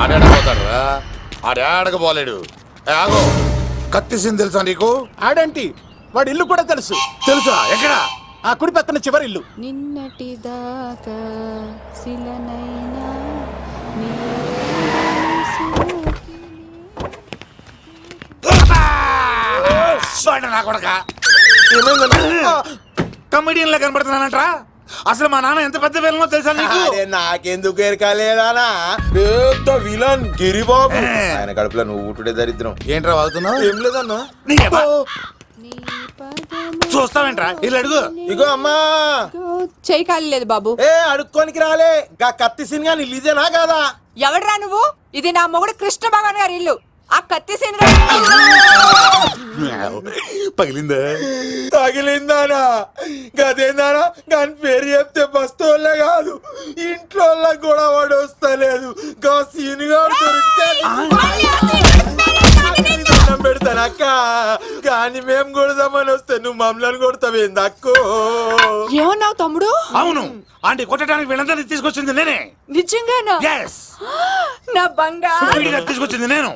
ఆడకపోతాడురా, ఆడకపోలేడు. ఆగో, కత్తిసింది తెలుసా నీకు? ఆడంటి వాడి ఇల్లు కూడా తెలుసు. తెలుసా? ఎక్కడ? ఆ కుడి పక్కన చివరి ఇల్లు. నిన్నటి దాకా శిలనైనా కమెడియన్ లా కనబడుతున్నానంట్రా. అసలు మా నాన్న ఎంత పెద్ద విలనో తెలుసా నీకు? నాకెందుకు ఎరకాలేదానా? పెద్ద విలన్ గిరిబాబు. ఆయన కడుపులో నువ్వు ఊటుడే దరిద్రం. ఏంట్రా వాగుతున్నావు? ఏం లేదన్నా. చూస్తావేంట్రా? ఇల్లు అడుగు. ఇగో అమ్మా, చెయ్యి ఖాళీ లేదు బాబు. అడుక్కోనికి రాలే. గా కత్తి సినిమా ఇల్లు ఇదేనా కాదా? ఎవడరా నువ్వు? ఇది నా మొగుడు కృష్ణ భగవాన్ గారి ఇల్లు. ఆ కత్తి పగిలిందా? తగిలిందానా? గదేందానా? దాని పేరు చెప్తే బస్తోళ్ళే కాదు, ఇంట్లో కూడా వాడు వస్తలేదు. గా సీనుగా పెడతాను అక్క. కానీ మేము కొడదామని వస్తే నువ్వు మమ్మల్ని కొడతావేంది అక్కో? ఏమన్నావు తమ్ముడు? అవును, ఆంటీ కొట్టడానికి వీళ్ళందరినీ తీసుకొచ్చింది నేనే. నిజంగానా? నా బంగారు తీసుకొచ్చింది నేను.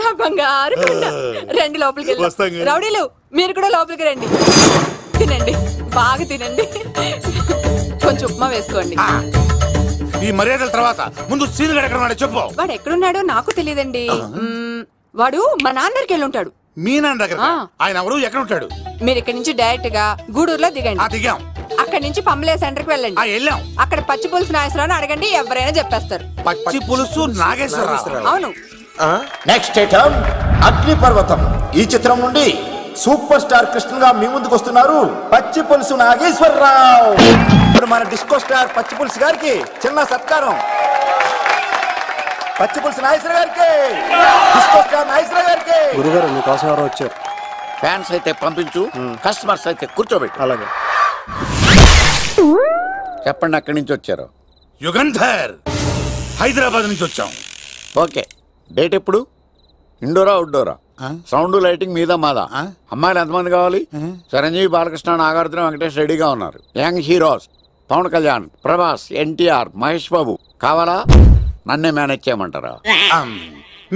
నా బంగారు రండి లోపలికి వెళ్ళి. రౌడీలు మీరు కూడా లోపలికి రండి. తినండి, బాగా తినండి. కొంచెం ఉప్మా వేసుకోండి. ఈ మర్యాదల తర్వాత ముందు సీన్ గడ ఎక్కడ ఉన్నాడో చెప్పు. వాడు ఎక్కడున్నాడో నాకు తెలియదండి. వాడు మా నాన్నకి వెళ్ళి ఉంటాడు. మీ నాన్న దగ్గర? ఆయన ఎవరు, ఎక్కడ ఉంటాడు? మీరు ఇక్కడ నుంచి డైరెక్ట్ గా గూడూరులో దిగండి. దిగాం. అక్కడ నుంచి పంబలే సెంటర్ కి వెళ్ళండి. వెళ్ళాం. అక్కడ పచ్చి పులుసు నాగేశ్వరరావు అడగండి, ఎవరైనా చెప్పేస్తారు. పచ్చి పులుసు నాగేశ్వరరావు? అవును. నెక్స్ట్ ఐటమ్ అగ్నిపర్వతం. ఈ చిత్రం నుండి సూపర్ స్టార్ కృష్ణగా మీ ముందుకు వస్తున్నారు పచ్చి పులుసు నాగేశ్వరరావు. ఇప్పుడు మన డిస్కో స్టార్ పచ్చి పులుసు గారికి చిన్న సత్కారం. పచ్చి పులుసు నాగేశ్వర గారికి, డిస్కో స్టార్ నాగేశ్వర గారికి. గురుగారు మీకోసం ఎవరో వచ్చారు. ఫ్యాన్స్ అయితే పంపించు, కస్టమర్స్ అయితే కూర్చోబెట్టు. అలాగే. చెప్పండి, అక్కడి నుంచి వచ్చారు? యుగంధర్, హైదరాబాద్ నుంచి వచ్చాం. ఓకే, డేట్ ఎప్పుడు? ఇండోరా అవుట్డోరా? సౌండ్ లైటింగ్ మీద మాదా? అమ్మాయిలు ఎంతమంది కావాలి? చిరంజీవి, బాలకృష్ణ, నాగార్జున, వెంకటేష్ రెడీగా ఉన్నారు. యంగ్ హీరోస్ పవన్ కళ్యాణ్, ప్రభాస్, ఎన్టీఆర్, మహేష్ బాబు కావాలా? నన్నే మేనేజ్ చేయమంటారా?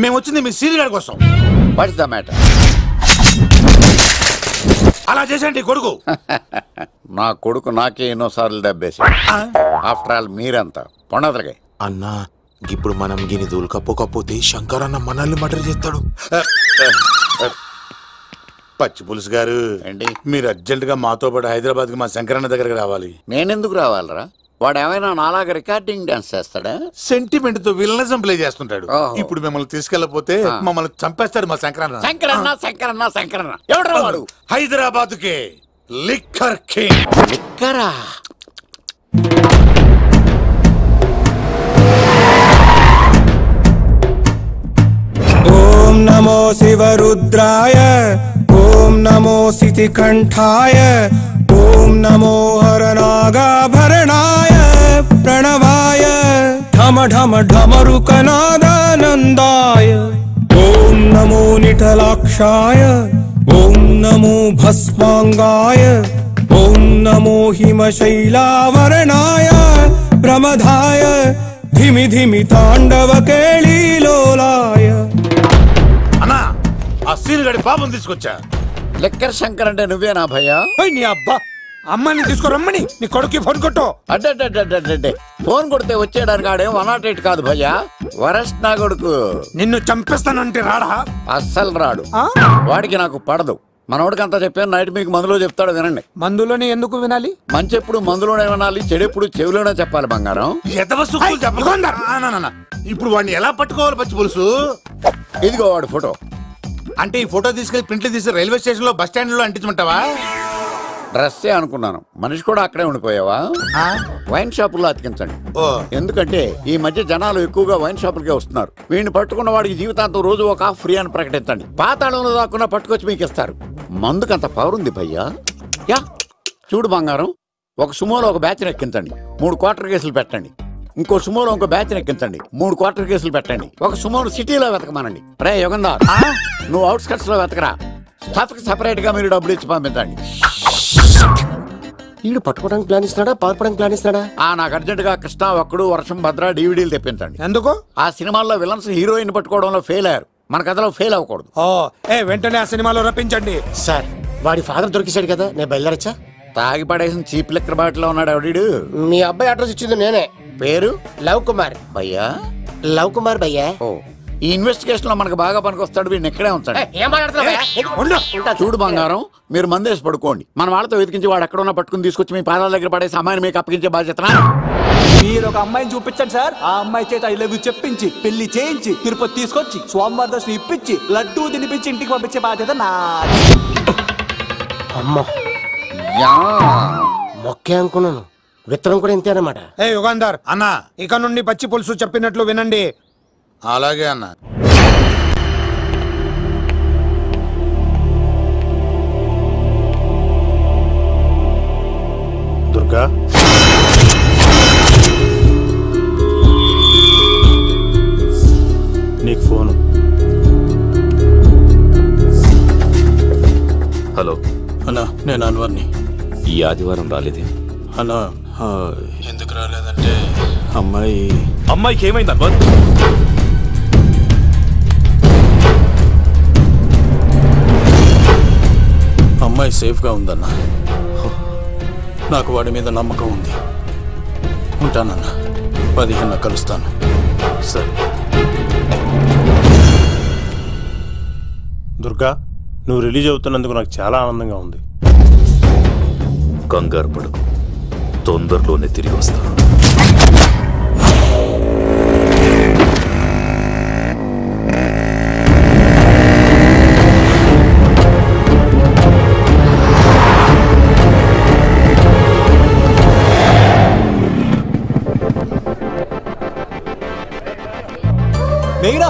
మేము వచ్చింది మీ సీన్ గారి కోసం. What's the matter? అలా చేసేంటి కొడుకు? నా కొడుకు నాకే ఎన్నోసార్లు దెబ్బేసి. ఆఫ్టర్ ఆల్ మీరంతా పొండదలకే. అన్నా, ఇప్పుడు మనం గిని దూలకపోతే శంకర్ అన్న మనల్ని మర్డర్ చేస్తాడు. పచ్చి పులుసు గారు, మీరు అర్జెంట్ గా మాతో పాటు హైదరాబాద్ కి మా శంకరన్న దగ్గరకు రావాలి. నేనెందుకు రావాలరా? వాడు ఏమైనా నాలాగా రికార్డింగ్ డాన్స్ చేస్తాడా? సెంటిమెంట్ తో విలనిజం ప్లే చేస్తుంటాడు. ఇప్పుడు మిమ్మల్ని తీసుకెళ్లపోతే మమ్మల్ని చంపేస్తాడు మా శంకరన్న. శంకరన్న శంకరన్న శంకరన్న ఎవడరా వాడు? హైదరాబాద్ కే లిక్కర్ కింగ్. లిక్కరా? ఓం నమో శివరుద్రాయ, ఓం నమో సితికంఠాయ, ఓం నమో హరనాగాభరణాయ ప్రణవాయ ఢమ ఢమ ఢమరుకనాదానందాయ. ఓం నమో నిఠలాక్షాయ, ఓం నమో భస్మాంగాయ, ఓం నమో హిమశైలావరణాయ ప్రమదాయ ధిమి ధిమి తాండవ కేళీలోలాయ. అన్నా, ఆ సీన్ గడి పాపం తీసుకొచ్చా. లిక్కర్ శంకర్ అంటే నువ్వేనా భయ్యా? నీ అబ్బా, అమ్మని తీసుకురమ్మని నీ కొడుకు ఫోన్ కొట్టు. అడ్డే ఫోన్ కొడితే వచ్చేయడానికి ఆడేం 108 కాదు భయ్యా, వరస్ట్ నా కొడుకు. నిన్ను చంపేస్తానంటే రాడా? అస్సలు రాడు. వాడికి నాకు పడదు. మనోడికి అంతా చెప్పాను, నైట్ మీకు మందులో చెప్తాడు వినండి. మందులోనే ఎందుకు వినాలి? మంచి ఎప్పుడు మందులోనే వినాలి, చెడు ఎప్పుడు చెవిలోనే చెప్పాలి బంగారం. ఇప్పుడు వాడిని ఎలా పట్టుకోవాలి పచ్చి పులుసు? ఇదిగో వాడు ఫోటో. అంటే ఈ ఫోటో తీసుకెళ్లి ప్రింట్లు తీసి రైల్వే స్టేషన్ లో బస్ స్టాండ్ లో అంటించమంటావా? డ్రెస్సే అనుకున్నాను, మనిషి కూడా అక్కడే ఉండిపోయావా? వైన్ షాపుల్లో అతికించండి. ఎందుకంటే ఈ మధ్య జనాలు ఎక్కువగా వైన్ షాపులకే వస్తున్నారు. వీడిని పట్టుకున్న వాడికి జీవితాంతం రోజు ఒక ఆఫ్ ఫ్రీ అని ప్రకటించండి. పాతాళంలో దాక్కున్నా పట్టుకొచ్చి మీకు ఇస్తారు. మందుకంత పవర్ ఉంది భయ్యా. యా చూడు బంగారం, ఒక సుమోలో ఒక బ్యాచ్ ఎక్కించండి, 3 క్వార్టర్ కేసులు పెట్టండి. ఇంకో సుమోలో ఇంకో బ్యాచ్ ఎక్కించండి, 3 క్వార్టర్ కేసులు పెట్టండి. ఒక సుమోను సిటీలో వెతకమానండి. రే యుగంధర్, నువ్వు అవుట్స్కట్స్ లో వెతకరా. స్టాఫ్ కి సెపరేట్ గా మీరు డబ్బులు ఇచ్చి పంపించండి. వీడు పట్టుకోవడానికి ప్లాన్ ఇస్తున్నాడా, పారిపోవడానికి ప్లాన్ ఇస్తున్నాడా? నాకు అర్జెంట్ గా కృష్ణ ఒక్కడు వర్షం భద్ర డివిడీలు తెప్పించండి. ఎందుకు? ఆ సినిమాల్లో విలన్స్ హీరోయిన్ పట్టుకోవడంలో ఫెయిల్ అయ్యారు, మన కథలో ఫెయిల్ అవ్వకూడదు. వెంటనే ఆ సినిమాలో రప్పించండి. సార్ వాడి ఫాదర్ దొరికేశాడు కదా, నేను బయలుదేరచ్చా? తాగి పడేసిన చీప్ లెక్కర్ బాటిలో ఉన్నాడు ఎవడీడు? మీ అబ్బాయి అడ్రస్ ఇచ్చింది నేనే. పేరు లవ్ కుమార్ భయ్యా. లవ్ కుమార్ భయ్యా. ఈ ఇన్వెస్టిగేషన్ లో మనకు బాగా పనికొస్తాడు, వీడిని ఎక్కడే ఉంచాడు. చూడు బంగారం, మీరు మందేసి పడుకోండి, మన వాళ్ళతో వెతికించి వాడు ఎక్కడ ఉన్నా పట్టుకుని తీసుకొచ్చి మీ పాదాల దగ్గర పడేసి అమ్మాయిని మీకు అప్పగించే బాధ్యత. మీరు ఒక అమ్మాయిని చూపించండి సార్, ఆ అమ్మాయి చేత ఐ లవ్ యూ చెప్పించి పెళ్లి చేయించి తిరుపతి తీసుకొచ్చి స్వామివారి దర్శనం ఇప్పించి లడ్డూ తినిపించి ఇంటికి పంపించే బాధ్యత నాది. అమ్మా మొక్కే అనుకున్నాను, విత్తనం కూడా ఇంతే అన్నమాట. యుగాంధర్ అన్నా, ఇక నుండి పచ్చి పులుసు చెప్పినట్లు వినండి. అలాగే అన్నా. దుర్గా, నీకు ఫోను. హలో అన్నా, నేను అన్వర్ని. ఈ ఆదివారం రాలేదే అన్నా? ఎందుకు రాలేదంటే అమ్మాయికి ఏమైంది అన్వర్? అమ్మాయి సేఫ్గా ఉందన్నా. నాకు వాడి మీద నమ్మకం ఉంది. ఉంటానన్నా, 15 కలుస్తాను. సరే. దుర్గా, నువ్వు రిలీజ్ అవుతున్నందుకు నాకు చాలా ఆనందంగా ఉంది. కంగారు పడకు, తొందరలోనే తిరిగి వస్తాను. మేఘనా,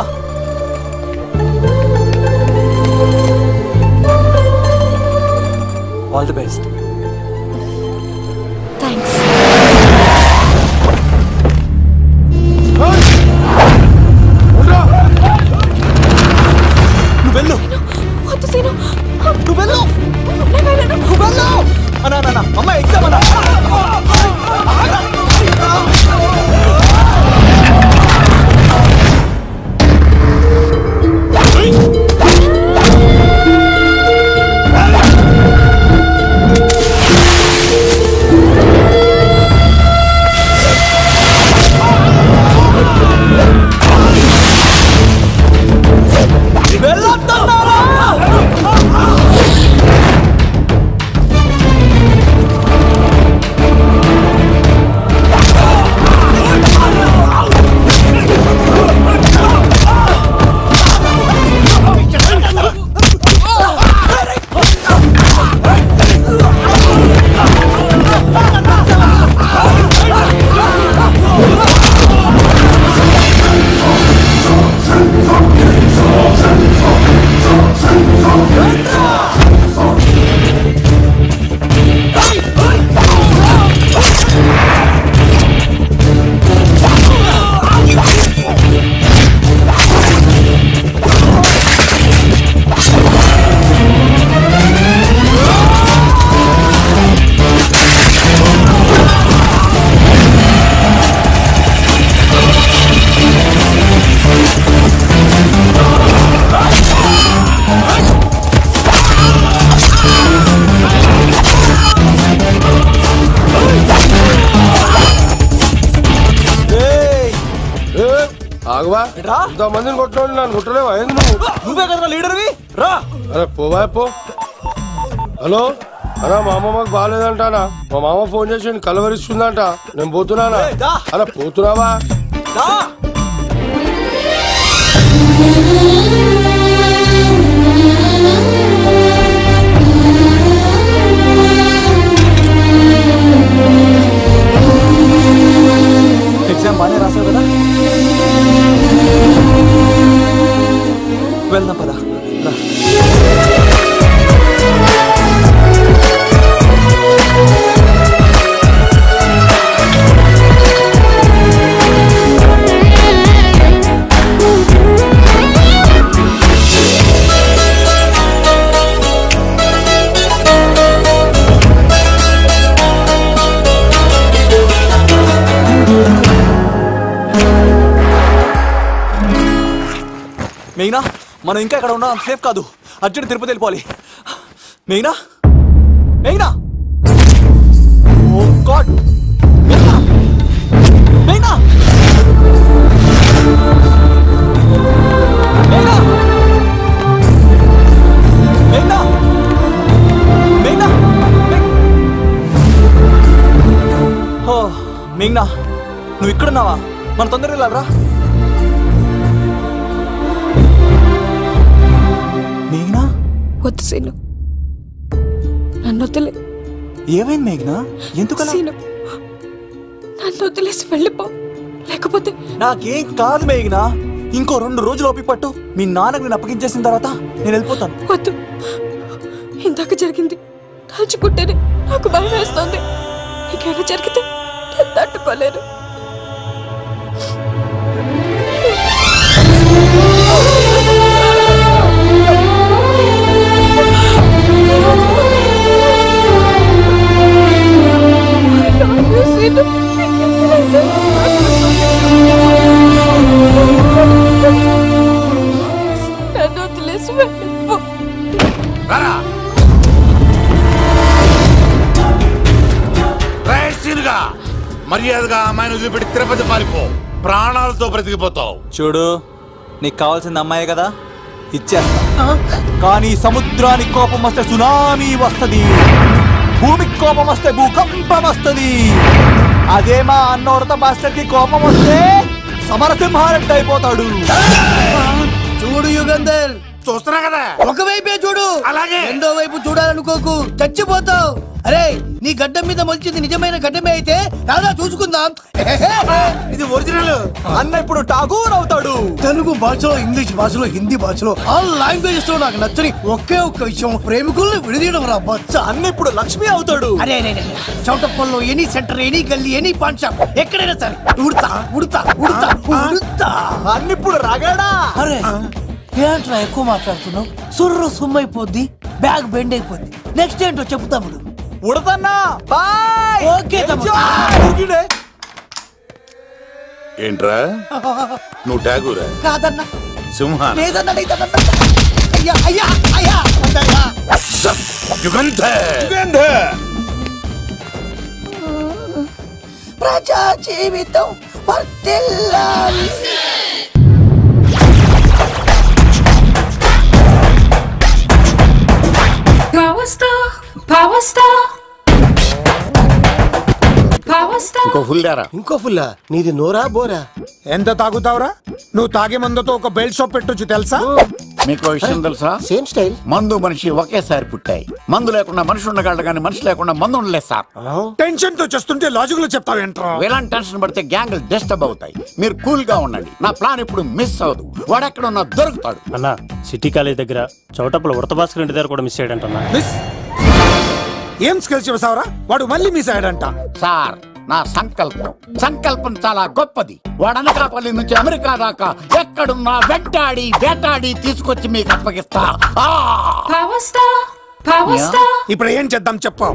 ఆల్ ది బెస్ట్. థ్యాంక్స్. నువ్వు వెళ్ళు. వద్దు సీను, నువ్వు వెళ్ళు. నేను వెళ్ళను. నువ్వు వెళ్ళు. అన్నా అమ్మ ఎగ్జామ్ అన్నా. మందిని కొట్టాడు, నన్ను కొట్టలేవా? నువ్వే కదా లీడర్వి, రా. అరే పోవా పో. హలో అన్నా, మా అమ్మమ్మకి బాగాలేదంటానా, మా మామ ఫోన్ చేసి కలవరిస్తుందంట, నేను పోతున్నానా? అలా పోతున్నావా? ఎగ్జామ్ బాగానే రాసావు కదా, వెళ్దాం పదా. మెయినా మనం ఇంకా ఇక్కడ ఉండడం సేఫ్ కాదు. అర్జెంట్ తిరుపతి వెళ్ళిపోవాలి. మెయినా మెయినా ఓ గాడ్ మెయినా మెయినా మెయినా మెయినా మెయినా ఓ మెయినా నువ్వు ఇక్కడున్నావా? మన తొందరగా వెళ్ళాలరా. మేఘ్నా వద్దు సీను, నన్ను వదిలే. ఏమైంది మేఘ్నా? ఎందుకలా? సీను, నన్ను వదిలేసి వెళ్ళిపో, లేకపోతే. నాకేం కాదు మేఘ్నా, ఇంకో 2 రోజులు ఓపిక పట్టు. మీ నాన్నకు నేను అప్పగించేసిన తర్వాత నేను వెళ్ళిపోతాను. వద్దు, ఇందాక జరిగింది తలుచుకుంటేనే నాకు భయం వేస్తుంది. ఇంకేమైనా జరిగితే నేను తట్టుకోలేను. నన్ను వదిలేసి వెళ్ళిపో. మర్యాదగా అమ్మాయిని వదిలిపెట్టి తిరుపతి పారిపో, ప్రాణాలతో బ్రతికిపోతావు. చూడు, నీకు కావాల్సింది అమ్మాయే కదా, ఇచ్చేస్తా. కానీ సముద్రానికి కోపం వస్తే సునామీ వస్తది, భూమికి కోపం వస్తే భూకంపం వస్తది. అదే మా అన్నోడత మాస్టర్ కి కోపం వస్తే సమరసింహారెడ్డి అయిపోతాడు. చూడు యుగంధర్, చూస్తున్నా కదా, ఒకవైపే చూడు, అలాగే రెండో వైపు చూడాలనుకోకు, చచ్చిపోతావు. అరే, నీ గడ్డం మీద మొలిచింది నిజమైన గడ్డమే అయితే రాదా చూసుకుందాం. ఇది ఒరిజినల్. అన్న ఇప్పుడు ఠాగూర్ అవుతాడు. తెలుగు భాషలో, ఇంగ్లీష్ భాషలో, హిందీ భాషలో, ఆల్ లాంగ్వేజెస్ లో నాకు నచ్చని ఒకే ఒక్క విషయం, ప్రేమికుల్ని విడదీయడం రా బచ్చ. అన్న ఇప్పుడు లక్ష్మి అవుతాడు. అరే చౌటప్పల్లో ఎనీ సెంటర్, ఎనీ గల్లీ, ఎనీ పాన్ షాప్, ఎక్కడైనా సరే ఉడతా ఉడతా ఉడతా ఉడతా. అన్న ఇప్పుడు రగడా. అరే ఏంట్రా ఎక్కువ మాట్లాడుతున్నావు? సుర్రు సుమ్మైపోద్ది, బ్యాగ్ బెండ్ అయిపోద్ది. నెక్స్ట్ ఏంటో చెప్పు తమ్ముడు. ఉడతన్నా బాయ్. ఓకే తమ్ముడు. ఏంట్రా నువ్వు ఠాగూరా? కాదన్నా, సింహా? లేదన్నా, లేదన్నా. అయ్యా అయ్యా అయ్యా యుగంధర్, ప్రజా జీవితం వర్ధిల్లాలి. ఇంకో ఫుల్లా? నీది నోరా బోరా? ఎంత తాగుతావురా? నువ్వు తాగే మందుతో ఒక బెల్ట్ షాప్ పెట్టొచ్చు తెలుసా? మీకు విషయం తెలుసా? Same style. మందు మనిషి ఒకేసారి పుట్టాయి. మందు లేకుండా మనిషి ఉండగలడు కానీ మనిషి లేకుండా మందు ఉండలేదు సార్. టెన్షన్ తో చేస్తుంటే లాజిక్ లో చెప్తావేంట్రా? ఎలాంటి టెన్షన్ పడితే గ్యాంగ్లు డిస్టర్బ్ అవుతాయి. మీరు కూల్ గా ఉండండి. నా ప్లాన్ ఇప్పుడు మిస్ అవ్వదు. వాడు ఎక్కడ ఉన్నా దొరుకుతాడు. అన్నా, సిటీ కాలేజ్ దగ్గర చౌటప్పుల ఉడత భాస్కర్ ఇంటి దగ్గర కూడా మిస్ అయ్యాడంటన్నా. మిస్ ఏం స్కిల్స్ చేసావరా? వాడు మళ్ళీ మిస్ అయ్యాడంట. సార్, నా సంకల్పం చాలా గొప్పది. వాడు అనకాపల్లి నుంచి అమెరికా దాకా ఎక్కడున్నా వెంటాడి వేటాడి తీసుకొచ్చి మీకు అప్పగిస్తా. ఇప్పుడు ఏం చేద్దాం చెప్పు.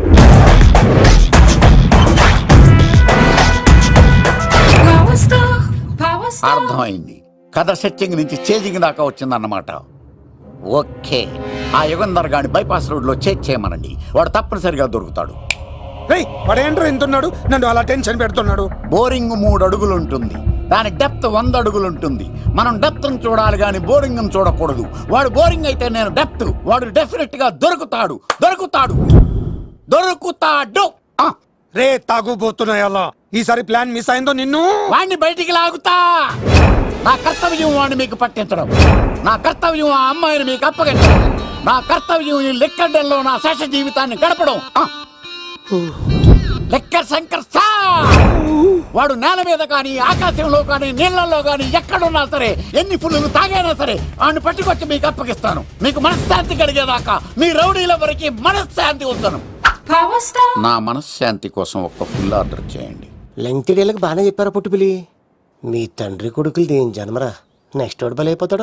అర్థమైంది. కథ సెట్టింగ్ నుంచి చేజింగ్ దాకా వచ్చిందన్నమాట. ఓకే, ఆ యుగంధర్ గాని బైపాస్ రోడ్ లో చేయమనండి. వాడు తప్పనిసరిగా దొరుకుతాడు. వాడేంట్రో ఎంతున్నాడు, నన్ను అలా టెన్షన్ పెడుతున్నాడు. బోరింగ్ 3 అడుగులు ఉంటుంది, దాని డెప్త్ 100 అడుగులు ఉంటుంది. మనం డెప్త్ చూడాలి గాని బోరింగ్ చూడకూడదు. వాడు బోరింగ్ అయితే నేను డెప్త్. వాడు డెఫినెట్ గా దొరుకుతాడు. రే తాగుబోతున్నాయి అలా. ఈసారి ప్లాన్ మిస్ అయిందో నిన్ను వాడిని బయటికి లాగుతా. నా కర్తవ్యం వాడిని మీకు పట్టించడం. నా కర్తవ్యం ఆ అమ్మాయిని మీకు అప్పగించడం. నా కర్తవ్యం ఈ లెక్కడల్లో నా శేష జీవితాన్ని గడపడం. లెక్కర్ శంకర్ సార్, వాడు నేల మీద కానీ ఆకాశంలో కానీ నీళ్లలో కానీ ఎక్కడున్నా సరే, ఎన్ని పుల్లులు తాగైనా సరే వాడిని పట్టుకొచ్చి మీకు అప్పగిస్తాను. మీకు మనశ్శాంతి కలిగేదాకా మీ రౌడీల వరకు మనశ్శాంతి ఉంచను. నా మనశ్శాంతి కోసం ఒక్క ఫుల్ ఆర్డర్ చేయండి. లెంగ్త్ డేలకు బాగానే చెప్పారా పుట్టుపిలి? మీ తండ్రి కొడుకులు దేని జన్మరా, నెక్స్ట్ వాడు బలైపోతాడు.